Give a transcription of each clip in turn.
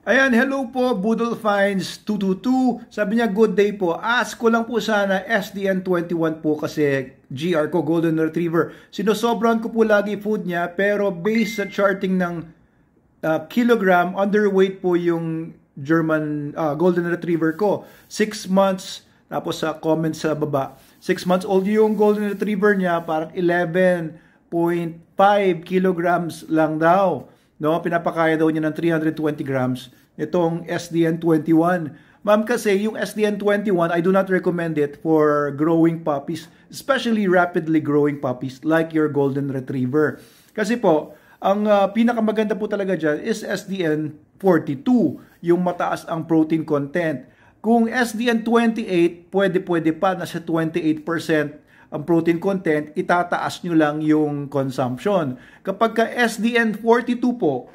Ayan, hello po, Boodle Finds 222. Sabi niya, good day po. Ask ko lang po sana SDN21 po kasi GR ko, Golden Retriever. Sinosobran ko po lagi food niya pero based sa charting ng kilogram, underweight po yung German Golden Retriever ko. 6 months, tapos sa comments sa baba, 6 months old yung Golden Retriever niya, parang 11.5 kilograms lang daw. No, pinapakaya daw niya ng 320 grams itong SDN21. Ma'am, kasi yung SDN21, I do not recommend it for growing puppies, especially rapidly growing puppies like your Golden Retriever. Kasi po, ang pinakamaganda po talaga dyan is SDN42, yung mataas ang protein content. Kung SDN28, pwede pa, nasa 28% ang protein content, itataas nyo lang yung consumption. Kapag ka SDN42 po,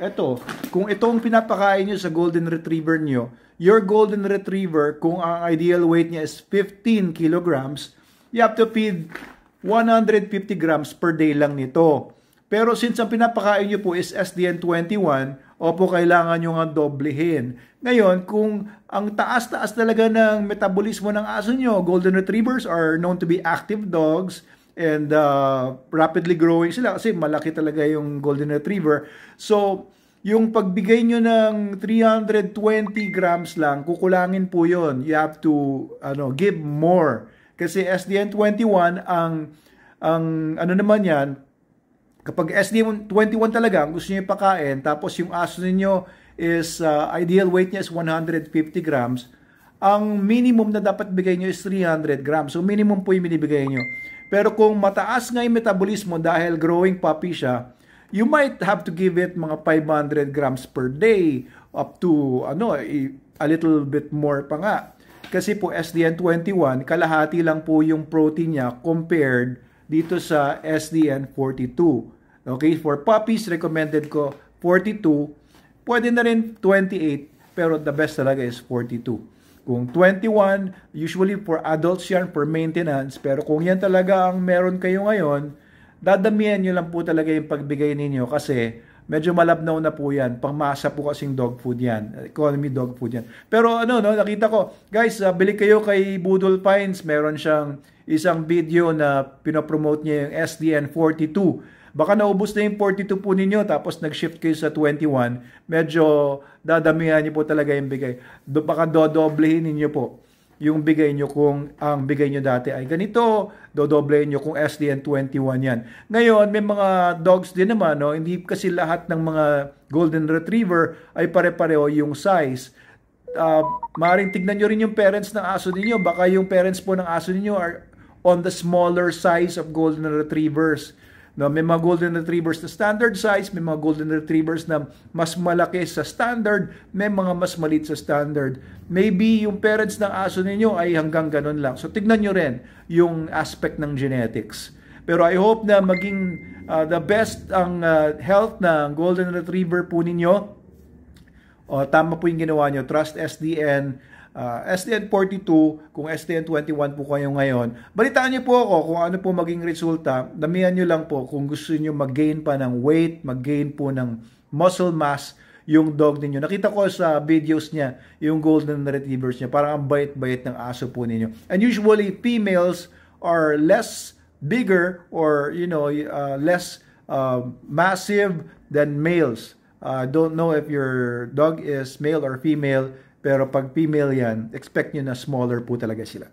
kung itong pinapakain nyo sa Golden Retriever nyo, your Golden Retriever, kung ang ideal weight niya is 15 kilograms, you have to feed 150 grams per day lang nito. Pero since ang pinapakain nyo po is SDN21, opo, kailangan nyo nga doblehin. Ngayon, kung ang taas-taas talaga ng metabolismo ng aso nyo, Golden Retrievers are known to be active dogs and rapidly growing sila kasi malaki talaga yung Golden Retriever. So, yung pagbigay nyo ng 320 grams lang, kukulangin po yon. You have to give more. Kasi SDN21, ang ano naman yan, kapag SDN21 talaga, gusto niyo ipakain, tapos yung aso niyo is, ideal weight niya is 150 grams, ang minimum na dapat bigay niyo is 300 grams. So, minimum po yung binibigay niyo. Pero kung mataas nga yung metabolismo dahil growing puppy siya, you might have to give it mga 500 grams per day, up to, a little bit more pa nga. Kasi po, SDN21, kalahati lang po yung protein niya compared dito sa SDN42. Okay, for puppies, recommended ko 42. Pwede na rin 28, pero the best talaga is 42. Kung 21, usually for adults yan, for maintenance. Pero kung yan talaga ang meron kayo ngayon, dadamihan nyo lang po talaga yung pagbigay ninyo kasi medyo malabnaw na po yan. Pangmasa po kasing dog food yan. Economy dog food yan. Pero nakita ko, guys, bili kayo kay Boodle Finds. Meron siyang isang video na pinopromote niya yung SDN42. Baka naubos na yung 42 po ninyo tapos nag-shift kayo sa 21. Medyo dadamihan niyo po talaga yung bigay. Baka dodoblehin niyo po yung bigay niyo kung ang bigay niyo dati ay ganito. Dodoblehin niyo kung SDN21 yan. Ngayon, may mga dogs din naman. No? Hindi kasi lahat ng mga Golden Retriever ay pare-pareho yung size. Maaaring tignan nyo rin yung parents ng aso ninyo. Baka yung parents po ng aso ninyo are on the smaller size of Golden Retrievers. No, may mga Golden Retrievers na standard size, may mga Golden Retrievers na mas malaki sa standard, may mga mas maliit sa standard. Maybe yung parents ng aso ninyo ay hanggang ganun lang. So tignan nyo rin yung aspect ng genetics. Pero I hope na maging the best ang health ng Golden Retriever po ninyo. Tama po yung ginawa nyo. Trust SDN. SDN42, kung SDN21 po kayo ngayon, balitaan niyo po ako kung ano po maging resulta. Damihan niyo lang po kung gusto niyo mag-gain pa ng weight, mag-gain po ng muscle mass yung dog ninyo. Nakita ko sa videos niya, yung Golden Retrievers niya, parang ang bait-bait ng aso po ninyo. And usually, females are less bigger or, less massive than males. Don't know if your dog is male or female, pero pag female yan, expect nyo na smaller po talaga sila.